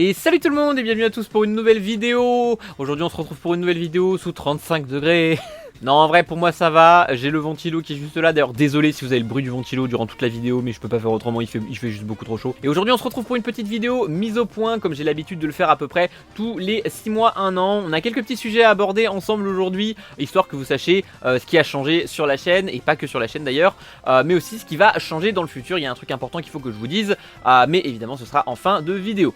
Et salut tout le monde et bienvenue à tous pour une nouvelle vidéo. Aujourd'hui on se retrouve pour une nouvelle vidéo sous 35 degrés. Non, en vrai pour moi ça va, j'ai le ventilo qui est juste là. D'ailleurs désolé si vous avez le bruit du ventilo durant toute la vidéo, mais je peux pas faire autrement, il fait juste beaucoup trop chaud. Et aujourd'hui on se retrouve pour une petite vidéo mise au point comme j'ai l'habitude de le faire à peu près tous les 6 mois, 1 an. On a quelques petits sujets à aborder ensemble aujourd'hui, histoire que vous sachiez ce qui a changé sur la chaîne, et pas que sur la chaîne d'ailleurs, mais aussi ce qui va changer dans le futur. Il y a un truc important qu'il faut que je vous dise, mais évidemment ce sera en fin de vidéo.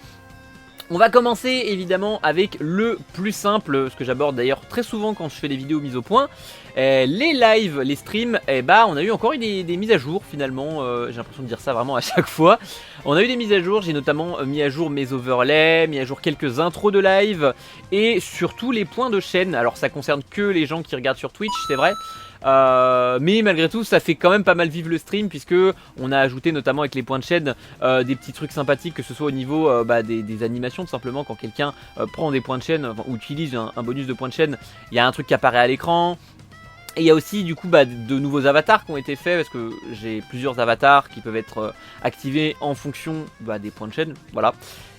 On va commencer évidemment avec le plus simple, ce que j'aborde d'ailleurs très souvent quand je fais des vidéos mises au point. Les lives, les streams, on a eu encore des mises à jour finalement, j'ai l'impression de dire ça vraiment à chaque fois. On a eu des mises à jour, j'ai notamment mis à jour mes overlays, mis à jour quelques intros de live et surtout les points de chaîne. Alors ça concerne que les gens qui regardent sur Twitch, c'est vrai. Mais malgré tout ça fait quand même pas mal vivre le stream, puisque on a ajouté notamment avec les points de chaîne des petits trucs sympathiques, que ce soit au niveau des animations tout simplement. Quand quelqu'un prend des points de chaîne, ou utilise un bonus de points de chaîne, il y a un truc qui apparaît à l'écran. Et il y a aussi du coup de nouveaux avatars qui ont été faits, parce que j'ai plusieurs avatars qui peuvent être activés en fonction des points de chaîne, voilà.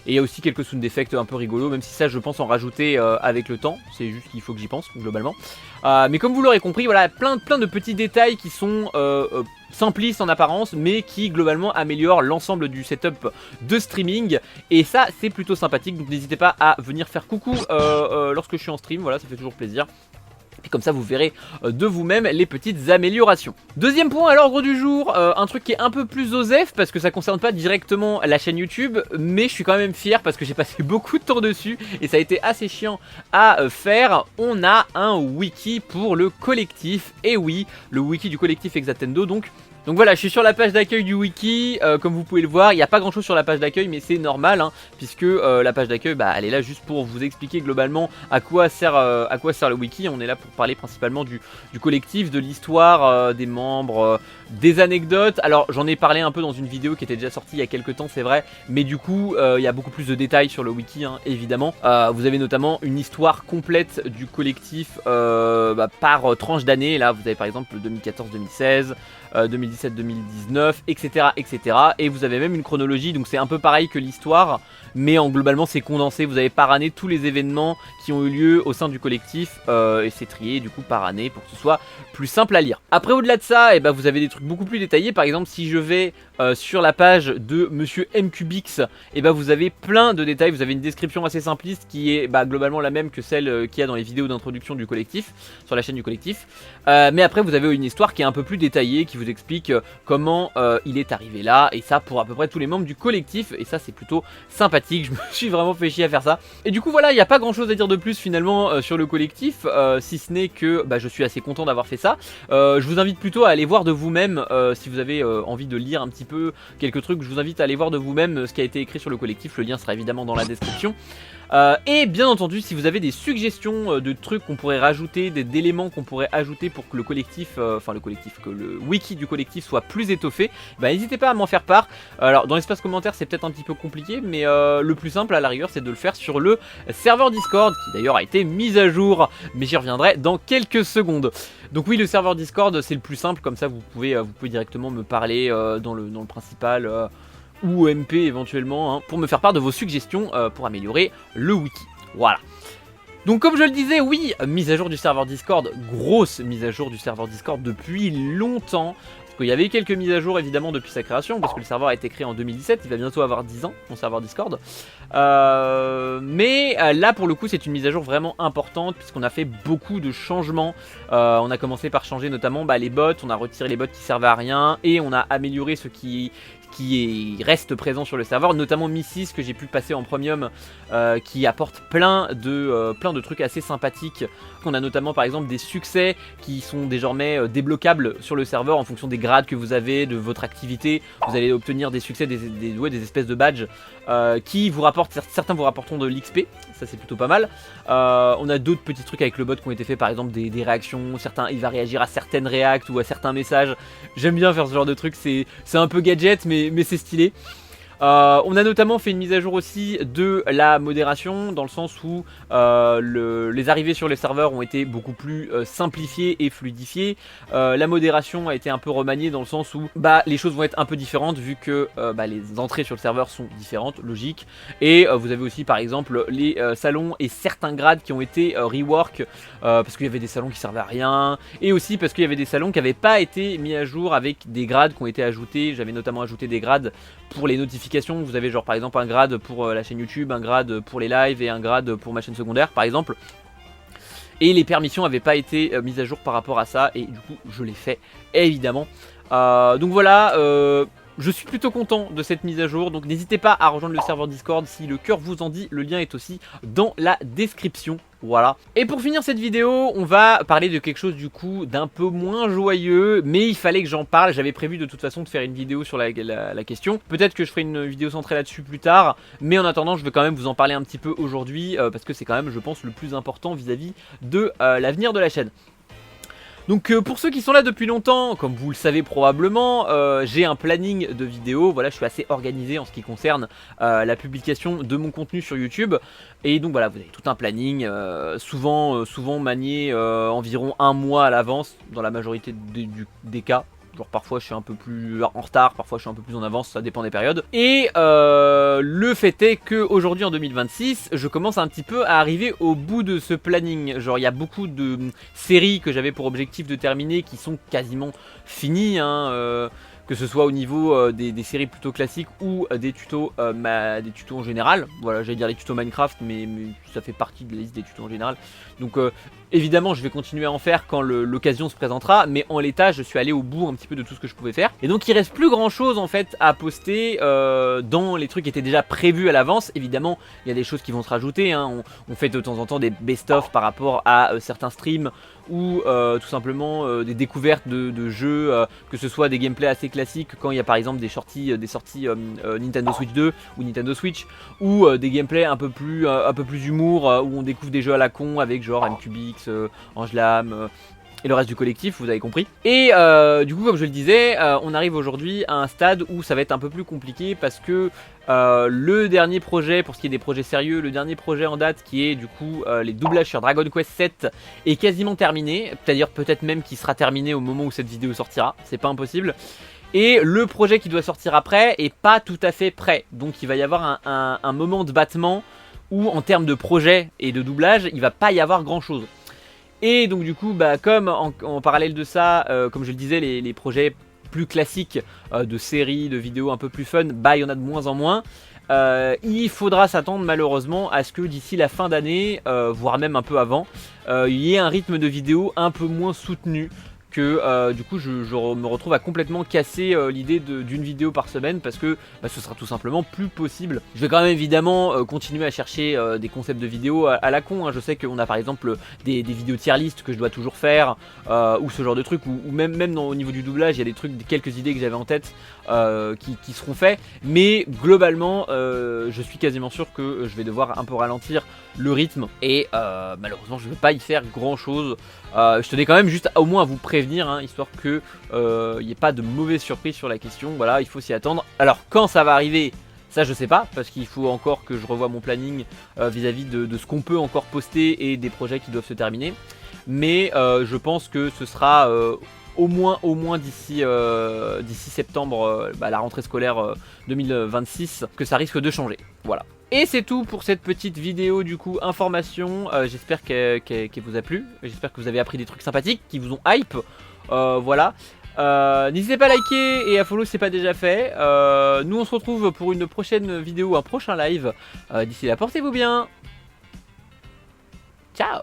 Et il y a aussi quelques sound effects un peu rigolos, même si ça je pense en rajouter avec le temps, c'est juste qu'il faut que j'y pense globalement. Mais comme vous l'aurez compris, voilà, plein de petits détails qui sont simplistes en apparence, mais qui globalement améliorent l'ensemble du setup de streaming. Et ça c'est plutôt sympathique, donc n'hésitez pas à venir faire coucou lorsque je suis en stream, voilà, ça fait toujours plaisir. Et comme ça vous verrez de vous-même les petites améliorations. Deuxième point à l'ordre du jour, un truc qui est un peu plus osef, parce que ça concerne pas directement la chaîne YouTube, mais je suis quand même fier parce que j'ai passé beaucoup de temps dessus et ça a été assez chiant à faire. On a un wiki pour le collectif, et oui, le wiki du collectif Exatendo. Donc voilà, je suis sur la page d'accueil du wiki, comme vous pouvez le voir, il n'y a pas grand chose sur la page d'accueil, mais c'est normal, hein, puisque la page d'accueil, elle est là juste pour vous expliquer globalement à quoi sert le wiki. On est là pour parler principalement du collectif, de l'histoire, des membres, des anecdotes. Alors j'en ai parlé un peu dans une vidéo qui était déjà sortie il y a quelques temps, c'est vrai, mais du coup il y a beaucoup plus de détails sur le wiki, hein, évidemment. Vous avez notamment une histoire complète du collectif par tranche d'année. Là vous avez par exemple 2014-2016, 2017-2019, etc., etc. Et vous avez même une chronologie, donc c'est un peu pareil que l'histoire, mais globalement c'est condensé. Vous avez par année tous les événements qui ont eu lieu au sein du collectif, et c'est trié du coup par année pour que ce soit plus simple à lire. Après, au-delà de ça, vous avez des trucs beaucoup plus détaillés. Par exemple, si je vais sur la page de Monsieur Mcubix, vous avez plein de détails. Vous avez une description assez simpliste qui est globalement la même que celle qu'il y a dans les vidéos d'introduction du collectif, sur la chaîne du collectif. Mais après vous avez une histoire qui est un peu plus détaillée, qui vous explique comment il est arrivé là, et ça pour à peu près tous les membres du collectif, et ça c'est plutôt sympathique. Je me suis vraiment fait chier à faire ça. Et du coup voilà, il n'y a pas grand chose à dire de plus finalement sur le collectif, si ce n'est que je suis assez content d'avoir fait ça. Je vous invite plutôt à aller voir de vous-même, si vous avez envie de lire un petit peu quelques trucs, je vous invite à aller voir de vous-même ce qui a été écrit sur le collectif. Le lien sera évidemment dans la description. Et bien entendu, si vous avez des suggestions de trucs qu'on pourrait rajouter, d'éléments qu'on pourrait ajouter pour que le collectif, que le wiki du collectif soit plus étoffé, n'hésitez pas à m'en faire part. Alors dans l'espace commentaire c'est peut-être un petit peu compliqué, mais le plus simple à la rigueur c'est de le faire sur le serveur Discord, qui d'ailleurs a été mis à jour, mais j'y reviendrai dans quelques secondes. Donc oui, le serveur Discord c'est le plus simple, comme ça vous pouvez directement me parler dans le principal, ou MP éventuellement, hein, pour me faire part de vos suggestions pour améliorer le wiki. Voilà. Donc comme je le disais, oui, mise à jour du serveur Discord, grosse mise à jour du serveur Discord depuis longtemps. Parce qu'il y avait quelques mises à jour évidemment depuis sa création, parce que le serveur a été créé en 2017, il va bientôt avoir 10 ans, mon serveur Discord. Mais là pour le coup c'est une mise à jour vraiment importante, puisqu'on a fait beaucoup de changements. On a commencé par changer notamment les bots, on a retiré les bots qui servaient à rien, et on a amélioré ce qui reste présent sur le serveur, notamment Missis que j'ai pu passer en premium, qui apporte plein de trucs assez sympathiques. On a notamment par exemple des succès qui sont désormais débloquables sur le serveur en fonction des grades que vous avez, de votre activité. Vous allez obtenir des succès, des espèces de badges qui vous rapportent, certains vous rapporteront de l'XP, ça c'est plutôt pas mal. On a d'autres petits trucs avec le bot qui ont été faits, par exemple des réactions, certains il va réagir à certaines réacts ou à certains messages. J'aime bien faire ce genre de trucs, c'est un peu gadget mais c'est stylé. On a notamment fait une mise à jour aussi de la modération, dans le sens où les arrivées sur les serveurs ont été beaucoup plus simplifiées et fluidifiées. La modération a été un peu remaniée dans le sens où les choses vont être un peu différentes vu que les entrées sur le serveur sont différentes, logique. Et vous avez aussi par exemple les salons et certains grades qui ont été rework parce qu'il y avait des salons qui servaient à rien, et aussi parce qu'il y avait des salons qui n'avaient pas été mis à jour avec des grades qui ont été ajoutés. J'avais notamment ajouté des grades pour les notifications. Vous avez genre par exemple un grade pour la chaîne YouTube, un grade pour les lives et un grade pour ma chaîne secondaire par exemple. Et les permissions n'avaient pas été mises à jour par rapport à ça, et du coup je l'ai fait évidemment. Donc voilà, je suis plutôt content de cette mise à jour, donc n'hésitez pas à rejoindre le serveur Discord si le cœur vous en dit, le lien est aussi dans la description. Voilà. Et pour finir cette vidéo, on va parler de quelque chose du coup d'un peu moins joyeux, mais il fallait que j'en parle. J'avais prévu de toute façon de faire une vidéo sur la question. Peut-être que je ferai une vidéo centrée là-dessus plus tard, mais en attendant je vais quand même vous en parler un petit peu aujourd'hui, parce que c'est quand même, je pense, le plus important vis-à-vis de l'avenir de la chaîne. Donc pour ceux qui sont là depuis longtemps, comme vous le savez probablement, j'ai un planning de vidéos. Voilà, je suis assez organisé en ce qui concerne la publication de mon contenu sur YouTube. Et donc voilà, vous avez tout un planning, souvent manié environ un mois à l'avance, dans la majorité des cas. Genre parfois je suis un peu plus en retard, parfois je suis un peu plus en avance, ça dépend des périodes. Et le fait est qu'aujourd'hui en 2026, je commence un petit peu à arriver au bout de ce planning. Genre il y a beaucoup de séries que j'avais pour objectif de terminer qui sont quasiment finies, hein, que ce soit au niveau des séries plutôt classiques ou des tutos en général. Voilà, j'allais dire les tutos Minecraft, mais ça fait partie de la liste des tutos en général. Donc évidemment je vais continuer à en faire quand l'occasion se présentera, mais en l'état je suis allé au bout un petit peu de tout ce que je pouvais faire. Et donc il reste plus grand chose en fait à poster dans les trucs qui étaient déjà prévus à l'avance. Évidemment il y a des choses qui vont se rajouter, hein. On fait de temps en temps des best-of par rapport à certains streams, ou tout simplement des découvertes de jeux, que ce soit des gameplays assez classiques quand il y a par exemple des sorties Nintendo Switch 2 ou Nintendo Switch, ou des gameplays un peu plus humour, où on découvre des jeux à la con avec genre MQBX, Angelam, et le reste du collectif, vous avez compris. Et du coup comme je le disais, on arrive aujourd'hui à un stade où ça va être un peu plus compliqué, parce que le dernier projet, pour ce qui est des projets sérieux, le dernier projet en date qui est du coup les doublages sur Dragon Quest 7 est quasiment terminé. C'est-à-dire peut-être même qu'il sera terminé au moment où cette vidéo sortira, c'est pas impossible. Et le projet qui doit sortir après est pas tout à fait prêt. Donc il va y avoir un moment de battement où en termes de projet et de doublage, il va pas y avoir grand chose. Et donc du coup, comme en parallèle de ça, comme je le disais, les projets plus classiques de séries, de vidéos un peu plus fun, il y en a de moins en moins. Il faudra s'attendre malheureusement à ce que d'ici la fin d'année, voire même un peu avant, il y ait un rythme de vidéo un peu moins soutenu. Que du coup je me retrouve à complètement casser l'idée d'une vidéo par semaine, parce que ce sera tout simplement plus possible. Je vais quand même évidemment continuer à chercher des concepts de vidéos à la con, hein. Je sais qu'on a par exemple des vidéos tier list que je dois toujours faire, ou ce genre de trucs, ou même au niveau du doublage il y a des trucs, quelques idées que j'avais en tête qui seront faits. Mais globalement je suis quasiment sûr que je vais devoir un peu ralentir le rythme, et malheureusement je ne vais pas y faire grand chose. Je tenais quand même juste au moins à vous prévenir, hein, histoire que il n'y ait pas de mauvaise surprise sur la question. Voilà, il faut s'y attendre. Alors quand ça va arriver, ça je sais pas, parce qu'il faut encore que je revoie mon planning vis-à-vis de ce qu'on peut encore poster et des projets qui doivent se terminer. Mais je pense que ce sera au moins d'ici septembre, la rentrée scolaire 2026, que ça risque de changer. Voilà. Et c'est tout pour cette petite vidéo du coup information. J'espère qu'elle vous a plu. J'espère que vous avez appris des trucs sympathiques qui vous ont hype. Voilà. N'hésitez pas à liker et à follow si c'est pas déjà fait. Nous on se retrouve pour une prochaine vidéo, un prochain live. D'ici là, portez-vous bien. Ciao.